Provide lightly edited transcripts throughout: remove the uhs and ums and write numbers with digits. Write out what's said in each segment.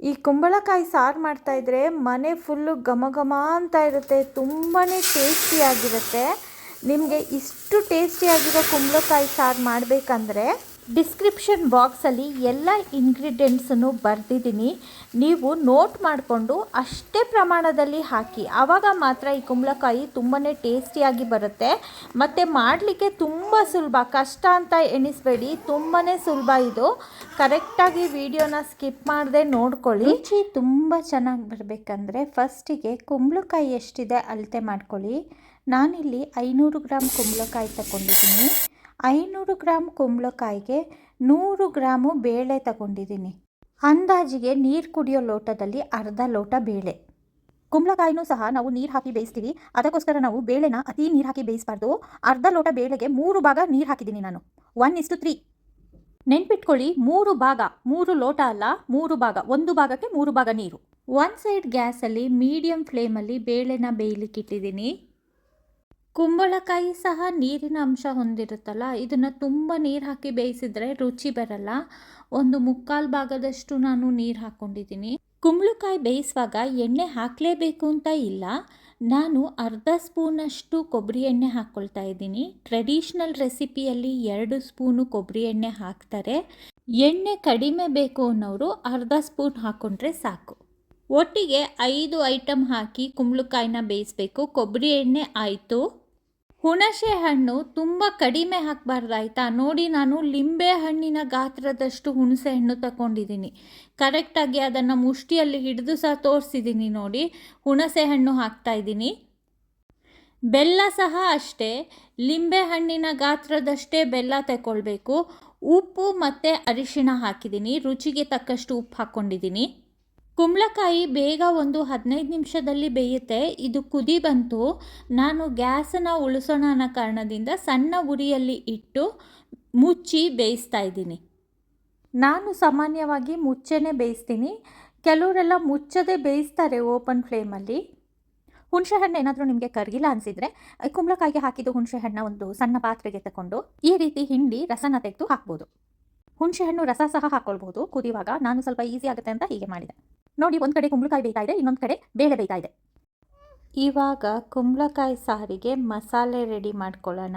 ಈ ಕುಂಬಳಕಾಯಿ ಸಾರು ಮಾಡ್ತಾಯಿದ್ರೆ ಮನೆ ಫುಲ್ಲು ಘಮ ಘಮ ಅಂತ ಇರುತ್ತೆ. ತುಂಬಾ ಟೇಸ್ಟಿಯಾಗಿರುತ್ತೆ. ನಿಮಗೆ ಇಷ್ಟು ಟೇಸ್ಟಿಯಾಗಿರೋ ಕುಂಬಳಕಾಯಿ ಸಾರು ಮಾಡಬೇಕಂದ್ರೆ ಡಿಸ್ಕ್ರಿಪ್ಷನ್ ಬಾಕ್ಸಲ್ಲಿ ಎಲ್ಲ ಇಂಗ್ರೀಡಿಯೆಂಟ್ಸನ್ನು ಬರೆದಿದ್ದೀನಿ. ನೀವು ನೋಟ್ ಮಾಡಿಕೊಂಡು ಅಷ್ಟೇ ಪ್ರಮಾಣದಲ್ಲಿ ಹಾಕಿ. ಆವಾಗ ಮಾತ್ರ ಈ ಕುಂಬಳಕಾಯಿ ತುಂಬಾ ಟೇಸ್ಟಿಯಾಗಿ ಬರುತ್ತೆ. ಮತ್ತು ಮಾಡಲಿಕ್ಕೆ ತುಂಬ ಸುಲಭ, ಕಷ್ಟ ಅಂತ ಎಣಿಸಬೇಡಿ, ತುಂಬಾ ಸುಲಭ ಇದು. ಕರೆಕ್ಟಾಗಿ ವಿಡಿಯೋನ ಸ್ಕಿಪ್ ಮಾಡದೆ ನೋಡ್ಕೊಳ್ಳಿ. ರುಚಿ ತುಂಬ ಚೆನ್ನಾಗಿ ಬರಬೇಕಂದ್ರೆ ಫಸ್ಟಿಗೆ ಕುಂಬಳಕಾಯಿ ಎಷ್ಟಿದೆ ಅಳತೆ ಮಾಡ್ಕೊಳ್ಳಿ. ನಾನಿಲ್ಲಿ 500 ಗ್ರಾಮ್ ಕುಂಬಳಕಾಯಿ ತಗೊಂಡಿದ್ದೀನಿ. 500 ಗ್ರಾಮ್ ಕುಂಬಳಕಾಯಿಗೆ 100 ಗ್ರಾಮು ಬೇಳೆ ತಗೊಂಡಿದ್ದೀನಿ. ಅಂದಾಜಿಗೆ ನೀರು ಕುಡಿಯೋ ಲೋಟದಲ್ಲಿ ಅರ್ಧ ಲೋಟ ಬೇಳೆ. ಕುಂಬಳಕಾಯಿನೂ ಸಹ ನಾವು ನೀರು ಹಾಕಿ ಬೇಯಿಸ್ತೀವಿ, ಅದಕ್ಕೋಸ್ಕರ ನಾವು ಬೇಳೆನ ಅತಿ ನೀರು ಹಾಕಿ ಬೇಯಿಸಬಾರ್ದು. ಅರ್ಧ ಲೋಟ ಬೇಳೆಗೆ 3 ಭಾಗ ನೀರು ಹಾಕಿದ್ದೀನಿ ನಾನು, 1:3. ನೆನ್ಪಿಟ್ಕೊಳ್ಳಿ, 3 ಭಾಗ, 3 ಲೋಟ ಅಲ್ಲ, 3 ಭಾಗ, 1 ಭಾಗಕ್ಕೆ 3 ಭಾಗ ನೀರು. ಒಂದು ಸೈಡ್ ಗ್ಯಾಸಲ್ಲಿ ಮೀಡಿಯಮ್ ಫ್ಲೇಮಲ್ಲಿ ಬೇಳೆನ ಬೇಯಲಿಕ್ಕೆ ಇಟ್ಟಿದ್ದೀನಿ. ಕುಂಬಳಕಾಯಿ ಸಹ ನೀರಿನ ಅಂಶ ಹೊಂದಿರುತ್ತಲ್ಲ, ಇದನ್ನು ತುಂಬ ನೀರು ಹಾಕಿ ಬೇಯಿಸಿದ್ರೆ ರುಚಿ ಬರಲ್ಲ. 1/4 ಭಾಗದಷ್ಟು ನಾನು ನೀರು ಹಾಕ್ಕೊಂಡಿದ್ದೀನಿ. ಕುಂಬಳಕಾಯಿ ಬೇಯಿಸುವಾಗ ಎಣ್ಣೆ ಹಾಕಲೇಬೇಕು ಅಂತ ಇಲ್ಲ. ನಾನು ಅರ್ಧ ಸ್ಪೂನಷ್ಟು ಕೊಬ್ಬರಿ ಎಣ್ಣೆ ಹಾಕ್ಕೊಳ್ತಾ ಇದ್ದೀನಿ. ಟ್ರೆಡಿಷ್ನಲ್ ರೆಸಿಪಿಯಲ್ಲಿ 2 ಸ್ಪೂನು ಕೊಬ್ಬರಿ ಎಣ್ಣೆ ಹಾಕ್ತಾರೆ. ಎಣ್ಣೆ ಕಡಿಮೆ ಬೇಕು ಅನ್ನೋರು ಅರ್ಧ ಸ್ಪೂನ್ ಹಾಕ್ಕೊಂಡ್ರೆ ಸಾಕು. ಒಟ್ಟಿಗೆ 5 ಐಟಮ್ ಹಾಕಿ ಕುಂಬಳಕಾಯಿನ ಬೇಯಿಸಬೇಕು. ಕೊಬ್ಬರಿ ಎಣ್ಣೆ ಆಯಿತು. ಹುಣಸೆ ಹಣ್ಣು ತುಂಬ ಕಡಿಮೆ ಹಾಕಬಾರ್ದಾಯ್ತಾ. ನೋಡಿ, ನಾನು ಲಿಂಬೆ ಹಣ್ಣಿನ ಗಾತ್ರದಷ್ಟು ಹುಣಸೆ ಹಣ್ಣು ತಗೊಂಡಿದ್ದೀನಿ. ಕರೆಕ್ಟಾಗಿ ಅದನ್ನು ಮುಷ್ಟಿಯಲ್ಲಿ ಹಿಡಿದು ಸಹ ತೋರಿಸಿದ್ದೀನಿ ನೋಡಿ. ಹುಣಸೆ ಹಣ್ಣು ಹಾಕ್ತಾ ಇದ್ದೀನಿ. ಬೆಲ್ಲ ಸಹ ಅಷ್ಟೇ, ಲಿಂಬೆ ಹಣ್ಣಿನ ಗಾತ್ರದಷ್ಟೇ ಬೆಲ್ಲ ತಗೊಳ್ಬೇಕು. ಉಪ್ಪು ಮತ್ತು ಅರಿಶಿಣ ಹಾಕಿದ್ದೀನಿ. ರುಚಿಗೆ ತಕ್ಕಷ್ಟು ಉಪ್ಪು ಹಾಕ್ಕೊಂಡಿದ್ದೀನಿ. ಕುಂಬಳಕಾಯಿ ಬೇಗ 15 ನಿಮಿಷದಲ್ಲಿ ಬೇಯುತ್ತೆ. ಇದು ಕುದಿ ಬಂತು. ನಾನು ಗ್ಯಾಸನ್ನು ಉಳಿಸೋಣ ಅನ್ನೋ ಕಾರಣದಿಂದ ಸಣ್ಣ ಉರಿಯಲ್ಲಿ ಇಟ್ಟು ಮುಚ್ಚಿ ಬೇಯಿಸ್ತಾ ಇದ್ದೀನಿ. ನಾನು ಸಾಮಾನ್ಯವಾಗಿ ಮುಚ್ಚೆನೇ ಬೇಯಿಸ್ತೀನಿ. ಕೆಲವರೆಲ್ಲ ಮುಚ್ಚದೆ ಬೇಯಿಸ್ತಾರೆ ಓಪನ್ ಫ್ಲೇಮಲ್ಲಿ. ಹುಣಸೆ ಹಣ್ಣು ಏನಾದರೂ ನಿಮಗೆ ಕರಗಿಲ್ಲ ಅನಿಸಿದರೆ ಕುಂಬಳಕಾಯಿಗೆ ಹಾಕಿದ್ದು ಹುಣಸೆ ಹಣ್ಣ ಒಂದು ಸಣ್ಣ ಪಾತ್ರೆಗೆ ತಗೊಂಡು ಈ ರೀತಿ ಹಿಂಡಿ ರಸನ ತೆಗೆದು ಹಾಕ್ಬೋದು. ಹುಣಸೆ ಹಣ್ಣು ರಸ ಸಹ ಹಾಕ್ಕೊಳ್ಬೋದು ಕುದಿಯುವಾಗ. ನಾನು ಸ್ವಲ್ಪ ಈಸಿ ಆಗುತ್ತೆ ಅಂತ ಹೀಗೆ ಮಾಡಿದೆ. ನೋಡಿ, ಒಂದು ಕಡೆ ಕುಂಬಳಕಾಯಿ ಬೇಯ್ತಾ ಇದೆ, ಇನ್ನೊಂದು ಕಡೆ ಬೇಳೆ ಬೇಯ್ತಾ ಇದೆ. ಇವಾಗ ಕುಂಬಳಕಾಯಿ ಸಾರಿಗೆ ಮಸಾಲೆ ರೆಡಿ ಮಾಡ್ಕೊಳ್ಳೋಣ.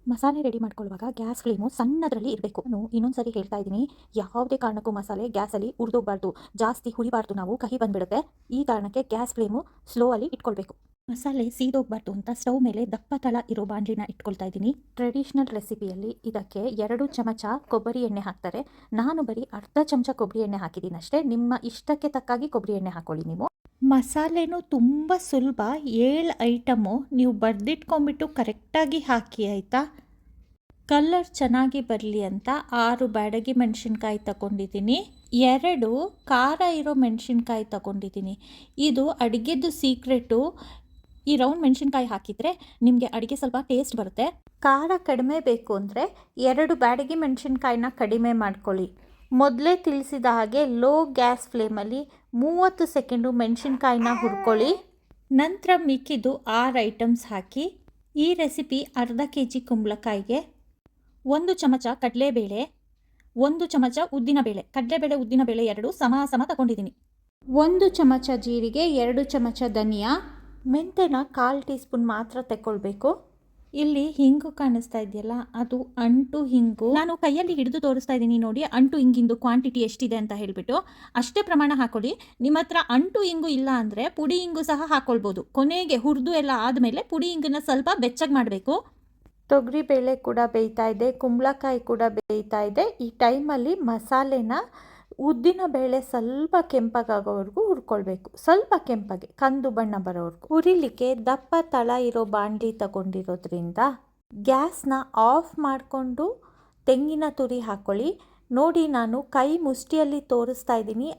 ಮಸಾಲೆ ರೆಡಿ ಮಾಡ್ಕೊಳ್ಳುವಾಗ ಗ್ಯಾಸ್ ಫ್ಲೇಮು ಸಣ್ಣದರಲ್ಲಿ ಇರಬೇಕು. ನಾನು ಇನ್ನೊಂದು ಸರಿ ಹೇಳ್ತಾ ಇದ್ದೀನಿ, ಯಾವುದೇ ಕಾರಣಕ್ಕೂ ಮಸಾಲೆ ಗ್ಯಾಸಲ್ಲಿ ಉರಿದೋಗ್ಬಾರ್ದು, ಜಾಸ್ತಿ ಹುರಿಬಾರ್ದು, ನಾವು ಕಹಿ ಬಂದುಬಿಡುತ್ತೆ. ಈ ಕಾರಣಕ್ಕೆ ಗ್ಯಾಸ್ ಫ್ಲೇಮು ಸ್ಲೋ ಅಲ್ಲಿ ಇಟ್ಕೊಳ್ಬೇಕು. ಮಸಾಲೆ ಸೀದೋಗ್ಬಾರ್ದು ಅಂತ ಸ್ಟವ್ ಮೇಲೆ ದಪ್ಪ ತಳ ಇರೋ ಬಾಣಲಿನ ಇಟ್ಕೊಳ್ತಾ ಇದ್ದೀನಿ. ಟ್ರೆಡಿಷ್ನಲ್ ರೆಸಿಪಿಯಲ್ಲಿ ಇದಕ್ಕೆ 2 ಚಮಚ ಕೊಬ್ಬರಿ ಎಣ್ಣೆ ಹಾಕ್ತಾರೆ. ನಾನು ಬರೀ ಅರ್ಧ ಚಮಚ ಕೊಬ್ಬರಿ ಎಣ್ಣೆ ಹಾಕಿದ್ದೀನಿ ಅಷ್ಟೇ. ನಿಮ್ಮ ಇಷ್ಟಕ್ಕೆ ತಕ್ಕಾಗಿ ಕೊಬ್ಬರಿ ಎಣ್ಣೆ ಹಾಕೊಳ್ಳಿ ನೀವು. ಮಸಾಲೆನೂ ತುಂಬ ಸುಲಭ. 7 ಐಟಮು ನೀವು ಬರೆದಿಟ್ಕೊಂಡ್ಬಿಟ್ಟು ಕರೆಕ್ಟಾಗಿ ಹಾಕಿ ಆಯಿತಾ. ಕಲರ್ ಚೆನ್ನಾಗಿ ಬರಲಿ ಅಂತ 6 ಬ್ಯಾಡಗಿ ಮೆಣಸಿನ್ಕಾಯಿ ತಗೊಂಡಿದ್ದೀನಿ. 2 ಖಾರ ಇರೋ ಮೆಣಸಿನ್ಕಾಯಿ ತಗೊಂಡಿದ್ದೀನಿ. ಇದು ಅಡುಗೆದು ಸೀಕ್ರೆಟು. ಈ ರೌಂಡ್ ಮೆಣಸಿನ್ಕಾಯಿ ಹಾಕಿದರೆ ನಿಮಗೆ ಅಡುಗೆ ಸ್ವಲ್ಪ ಟೇಸ್ಟ್ ಬರುತ್ತೆ. ಖಾರ ಕಡಿಮೆ ಬೇಕು ಅಂದರೆ 2 ಬ್ಯಾಡಗಿ ಮೆಣಸಿನ್ಕಾಯಿನ ಕಡಿಮೆ ಮಾಡ್ಕೊಳ್ಳಿ. ಮೊದಲೇ ತಿಳಿಸಿದ ಹಾಗೆ ಲೋ ಗ್ಯಾಸ್ ಫ್ಲೇಮಲ್ಲಿ 30 ಸೆಕೆಂಡು ಮೆಣಸಿನ್ಕಾಯಿನ ಹುರ್ಕೊಳ್ಳಿ. ನಂತರ ಮಿಕ್ಕಿದ್ದು 6 ಐಟಮ್ಸ್ ಹಾಕಿ. ಈ ರೆಸಿಪಿ ಅರ್ಧ kg ಕುಂಬಳಕಾಯಿಗೆ 1 ಚಮಚ ಕಡಲೆಬೇಳೆ, 1 ಚಮಚ ಉದ್ದಿನಬೇಳೆ. ಕಡಲೆಬೇಳೆ ಉದ್ದಿನಬೇಳೆ 2 ಸಮ ತಗೊಂಡಿದ್ದೀನಿ. 1 ಚಮಚ ಜೀರಿಗೆ, 2 ಚಮಚ ಧನಿಯಾ. ಮೆಂತೆನ 1/4 ಟೀ ಸ್ಪೂನ್ ಮಾತ್ರ ತಗೊಳ್ಬೇಕು. ಇಲ್ಲಿ ಹಿಂಗು ಕಾಣಿಸ್ತಾ ಇದೆಯಲ್ಲ, ಅದು ಅಂಟು ಹಿಂಗು. ನಾನು ಕೈಯಲ್ಲಿ ಹಿಡಿದು ತೋರಿಸ್ತಾ ಇದ್ದೀನಿ ನೋಡಿ, ಅಂಟು ಹಿಂಗಿಂದು ಕ್ವಾಂಟಿಟಿ ಎಷ್ಟಿದೆ ಅಂತ ಹೇಳಿಬಿಟ್ಟು ಅಷ್ಟೇ ಪ್ರಮಾಣ ಹಾಕೊಳ್ಳಿ. ನಿಮ್ಮ ಹತ್ರ ಅಂಟು ಹಿಂಗು ಇಲ್ಲ ಅಂದರೆ ಪುಡಿ ಹಿಂಗು ಸಹ ಹಾಕ್ಕೊಳ್ಬೋದು. ಕೊನೆಗೆ ಹುರಿದು ಎಲ್ಲ ಆದಮೇಲೆ ಪುಡಿ ಹಿಂಗನ್ನ ಸ್ವಲ್ಪ ಬೆಚ್ಚಗೆ ಮಾಡಬೇಕು. ತೊಗರಿ ಬೇಳೆ ಕೂಡ ಬೇಯ್ತಾ ಇದೆ, ಕುಂಬಳಕಾಯಿ ಕೂಡ ಬೇಯ್ತಾ ಇದೆ. ಈ ಟೈಮಲ್ಲಿ ಮಸಾಲೆನ ಉದ್ದಿನ ಬೇಳೆ ಸ್ವಲ್ಪ ಕೆಂಪಗಾಗೋವರೆಗೂ ಹುರ್ಕೊಳ್ಬೇಕು. ಸ್ವಲ್ಪ ಕೆಂಪಗೆ, ಕಂದು ಬಣ್ಣ ಬರೋವರೆಗೂ ಹುರಿಲಿಕ್ಕೆ ದಪ್ಪ ತಳ ಇರೋ ಬಾಂಡ್ಲಿ ತಗೊಂಡಿರೋದ್ರಿಂದ ಗ್ಯಾಸ್ನ ಆಫ್ ಮಾಡಿಕೊಂಡು ತೆಂಗಿನ ತುರಿ ಹಾಕ್ಕೊಳ್ಳಿ. ನೋಡಿ, ನಾನು ಕೈ ಮುಷ್ಟಿಯಲ್ಲಿ ತೋರಿಸ್ತಾ ಇದ್ದೀನಿ.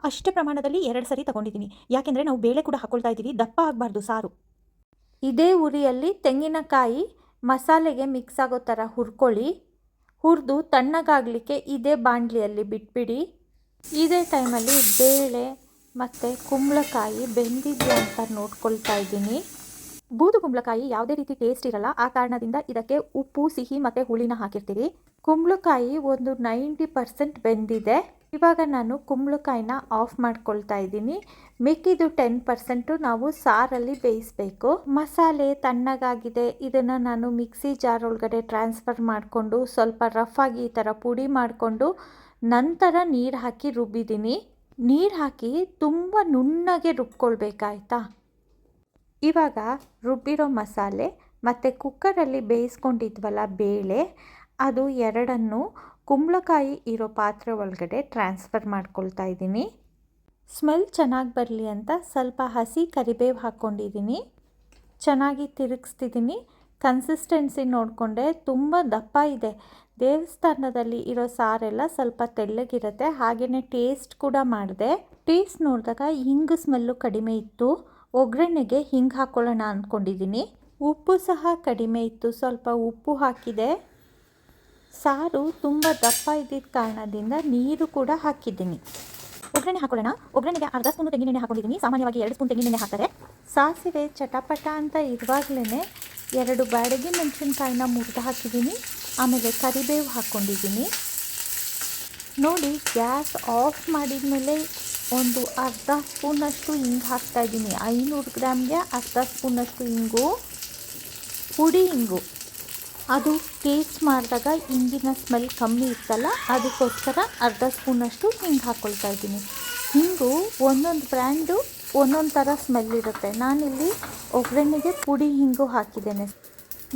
ಅಷ್ಟೇ ಪ್ರಮಾಣದಲ್ಲಿ 2 ಸರಿ ತಗೊಂಡಿದ್ದೀನಿ. ಯಾಕೆಂದರೆ ನಾವು ಬೇಳೆ ಕೂಡ ಹಾಕ್ಕೊಳ್ತಾ ಇದ್ದೀವಿ, ದಪ್ಪ ಆಗಬಾರ್ದು ಸಾರು. ಇದೇ ಉರಿಯಲ್ಲಿ ತೆಂಗಿನಕಾಯಿ ಮಸಾಲೆಗೆ ಮಿಕ್ಸ್ ಆಗೋ ಥರ ಹುರ್ಕೊಳ್ಳಿ. ಹುರಿದು ತಣ್ಣಗಾಗಲಿಕ್ಕೆ ಇದೇ ಬಾಣಲಿಯಲ್ಲಿ ಬಿಟ್ಬಿಡಿ. ಇದೇ ಟೈಮಲ್ಲಿ ಬೇಳೆ ಮತ್ತು ಕುಂಬಳಕಾಯಿ ಬೆಂದಿದೆಯಾ ಅಂತ ನೋಡ್ಕೊಳ್ತಾ ಇದ್ದೀನಿ. ಬೂದು ಕುಂಬಳಕಾಯಿ ಯಾವುದೇ ರೀತಿ ಟೇಸ್ಟ್ ಇರಲ್ಲ. ಆ ಕಾರಣದಿಂದ ಇದಕ್ಕೆ ಉಪ್ಪು, ಸಿಹಿ ಮತ್ತು ಹುಳಿನ ಹಾಕಿರ್ತೀವಿ. ಕುಂಬಳಕಾಯಿ ಒಂದು 90% ಬೆಂದಿದೆ. ಇವಾಗ ನಾನು ಕುಂಬಳಕಾಯಿನ ಆಫ್ ಮಾಡ್ಕೊಳ್ತಾ ಇದ್ದೀನಿ. ಮಿಕ್ಕಿದು 10% ನಾವು ಸಾರಲ್ಲಿ ಬೇಯಿಸಬೇಕು. ಮಸಾಲೆ ತಣ್ಣಗಾಗಿದೆ. ಇದನ್ನು ನಾನು ಮಿಕ್ಸಿ ಜಾರ್ ಒಳಗಡೆ ಟ್ರಾನ್ಸ್ಫರ್ ಮಾಡಿಕೊಂಡು ಸ್ವಲ್ಪ ರಫ್ ಆಗಿ ಈ ಥರ ಪುಡಿ ಮಾಡಿಕೊಂಡು ನಂತರ ನೀರು ಹಾಕಿ ರುಬ್ಬಿದ್ದೀನಿ. ನೀರು ಹಾಕಿ ತುಂಬ ನುಣ್ಣಗೆ ರುಬ್ಕೊಳ್ಬೇಕಾಯ್ತಾ. ಇವಾಗ ರುಬ್ಬಿರೋ ಮಸಾಲೆ ಮತ್ತು ಕುಕ್ಕರಲ್ಲಿ ಬೇಯಿಸ್ಕೊಂಡಿದ್ವಲ್ಲ ಬೇಳೆ, ಅದು ಎರಡನ್ನು ಕುಂಬಳಕಾಯಿ ಇರೋ ಪಾತ್ರೆ ಒಳಗಡೆ ಟ್ರಾನ್ಸ್ಫರ್ ಮಾಡ್ಕೊಳ್ತಾ ಇದ್ದೀನಿ. ಸ್ಮೆಲ್ ಚೆನ್ನಾಗಿ ಬರಲಿ ಅಂತ ಸ್ವಲ್ಪ ಹಸಿ ಕರಿಬೇವು ಹಾಕ್ಕೊಂಡಿದ್ದೀನಿ. ಚೆನ್ನಾಗಿ ತಿರುಗಿಸ್ತಿದ್ದೀನಿ. ಕನ್ಸಿಸ್ಟೆನ್ಸಿ ನೋಡಿಕೊಂಡೆ ತುಂಬ ದಪ್ಪ ಇದೆ. ದೇವಸ್ಥಾನದಲ್ಲಿ ಇರೋ ಸಾರೆಲ್ಲ ಸ್ವಲ್ಪ ತೆಳ್ಳಗಿರುತ್ತೆ. ಹಾಗೆಯೇ ಟೇಸ್ಟ್ ಕೂಡ ಮಾಡಿದೆ. ಟೇಸ್ಟ್ ನೋಡಿದಾಗ ಹಿಂಗು ಸ್ಮೆಲ್ಲು ಕಡಿಮೆ ಇತ್ತು. ಒಗ್ಗರಣೆಗೆ ಹಿಂಗೆ ಹಾಕ್ಕೊಳ್ಳೋಣ ಅಂದ್ಕೊಂಡಿದ್ದೀನಿ. ಉಪ್ಪು ಸಹ ಕಡಿಮೆ ಇತ್ತು, ಸ್ವಲ್ಪ ಉಪ್ಪು ಹಾಕಿದೆ. ಸಾರು ತುಂಬ ದಪ್ಪ ಇದ್ದಿದ್ದ ಕಾರಣದಿಂದ ನೀರು ಕೂಡ ಹಾಕಿದ್ದೀನಿ. ಒಗ್ಗರಣೆ ಹಾಕೊಳ್ಳೋಣ. ಒಗ್ಗರಣೆಗೆ ಅರ್ಧ ಸ್ಪೂನು ತೆಂಗಿನೆಣ್ಣೆ ಹಾಕೊಂಡಿದ್ದೀನಿ. ಸಾಮಾನ್ಯವಾಗಿ 2 ಸ್ಪೂನ್ ತೆಂಗಿನೆಣ್ಣೆ ಹಾಕ್ತಾರೆ. ಸಾಸಿವೆ ಚಟಪಟ ಅಂತ ಇರುವಾಗಲೇ 2 ಬ್ಯಾಡಗಿ ಮೆಣಸಿನ್ಕಾಯಿನ ಮುರಿದು ಹಾಕಿದ್ದೀನಿ. ಆಮೇಲೆ ಕರಿಬೇವು ಹಾಕ್ಕೊಂಡಿದ್ದೀನಿ. ನೋಡಿ, ಗ್ಯಾಸ್ ಆಫ್ ಮಾಡಿದ ಮೇಲೆ ಒಂದು ಅರ್ಧ ಸ್ಪೂನಷ್ಟು ಹಿಂಗೆ ಹಾಕ್ತಾಯಿದ್ದೀನಿ. 500 ಗ್ರಾಮ್ಗೆ ಅರ್ಧ ಸ್ಪೂನಷ್ಟು ಹಿಂಗು, ಪುಡಿ ಹಿಂಗು. ಅದು ಟೇಸ್ಟ್ ಮಾಡಿದಾಗ ಹಿಂಗಿನ ಸ್ಮೆಲ್ ಕಮ್ಮಿ ಇತ್ತಲ್ಲ, ಅದಕ್ಕೋಸ್ಕರ ಅರ್ಧ ಸ್ಪೂನಷ್ಟು ಹಿಂಗೆ ಹಾಕ್ಕೊಳ್ತಾ ಇದ್ದೀನಿ. ಹಿಂಗು ಒಂದೊಂದು ಬ್ರ್ಯಾಂಡು ಒಂದೊಂದು ಥರ ಸ್ಮೆಲ್ ಇರುತ್ತೆ. ನಾನಿಲ್ಲಿ ಒಗ್ಗರಣೆಗೆ ಪುಡಿ ಹಿಂಗು ಹಾಕಿದ್ದೇನೆ.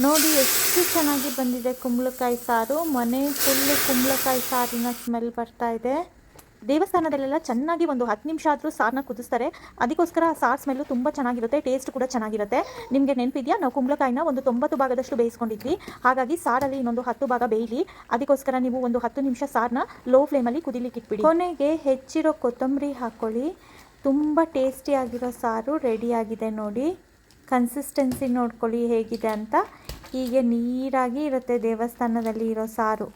ನೋಡಿ ಎಷ್ಟು ಚೆನ್ನಾಗಿ ಬಂದಿದೆ ಕುಂಬಳಕಾಯಿ ಸಾರು. ಮನೆ ಫುಲ್ಲು ಕುಂಬಳಕಾಯಿ ಸಾರಿನ ಸ್ಮೆಲ್ ಬರ್ತಾ ಇದೆ. ದೇವಸ್ಥಾನದಲ್ಲೆಲ್ಲ ಚೆನ್ನಾಗಿ ಒಂದು 10 ನಿಮಿಷ ಆದರೂ ಸಾರನ್ನ ಕುದಿಸ್ತಾರೆ. ಅದಕ್ಕೋಸ್ಕರ ಆ ಸಾರು ಸ್ಮೆಲ್ಲು ತುಂಬ ಚೆನ್ನಾಗಿರುತ್ತೆ, ಟೇಸ್ಟ್ ಕೂಡ ಚೆನ್ನಾಗಿರುತ್ತೆ. ನಿಮಗೆ ನೆನಪಿದೆಯಾ, ನಾವು ಕುಂಬಳಕಾಯಿನ ಒಂದು 90 ಭಾಗದಷ್ಟು ಬೇಯಿಸ್ಕೊಂಡಿದ್ವಿ. ಹಾಗಾಗಿ ಸಾರಲ್ಲಿ ಇನ್ನೊಂದು 10 ಭಾಗ ಬೇಯಲಿ. ಅದಕ್ಕೋಸ್ಕರ ನೀವು ಒಂದು 10 ನಿಮಿಷ ಸಾರನ್ನ ಲೋ ಫ್ಲೇಮಲ್ಲಿ ಕುದಿಲಿಕ್ಕೆ ಇಟ್ಬಿಡಿ. ಕೊನೆಗೆ ಹೆಚ್ಚಿರೋ ಕೊತ್ತಂಬರಿ ಹಾಕ್ಕೊಳ್ಳಿ. ತುಂಬ ಟೇಸ್ಟಿಯಾಗಿರೋ ಸಾರು ರೆಡಿಯಾಗಿದೆ. ನೋಡಿ, ಕನ್ಸಿಸ್ಟೆನ್ಸಿ ನೋಡ್ಕೊಳ್ಳಿ ಹೇಗಿದೆ ಅಂತ. ಹೀಗೆ ನೀರಾಗಿ ಇರುತ್ತೆ ದೇವಸ್ಥಾನದಲ್ಲಿ ಇರೋ ಸಾರು.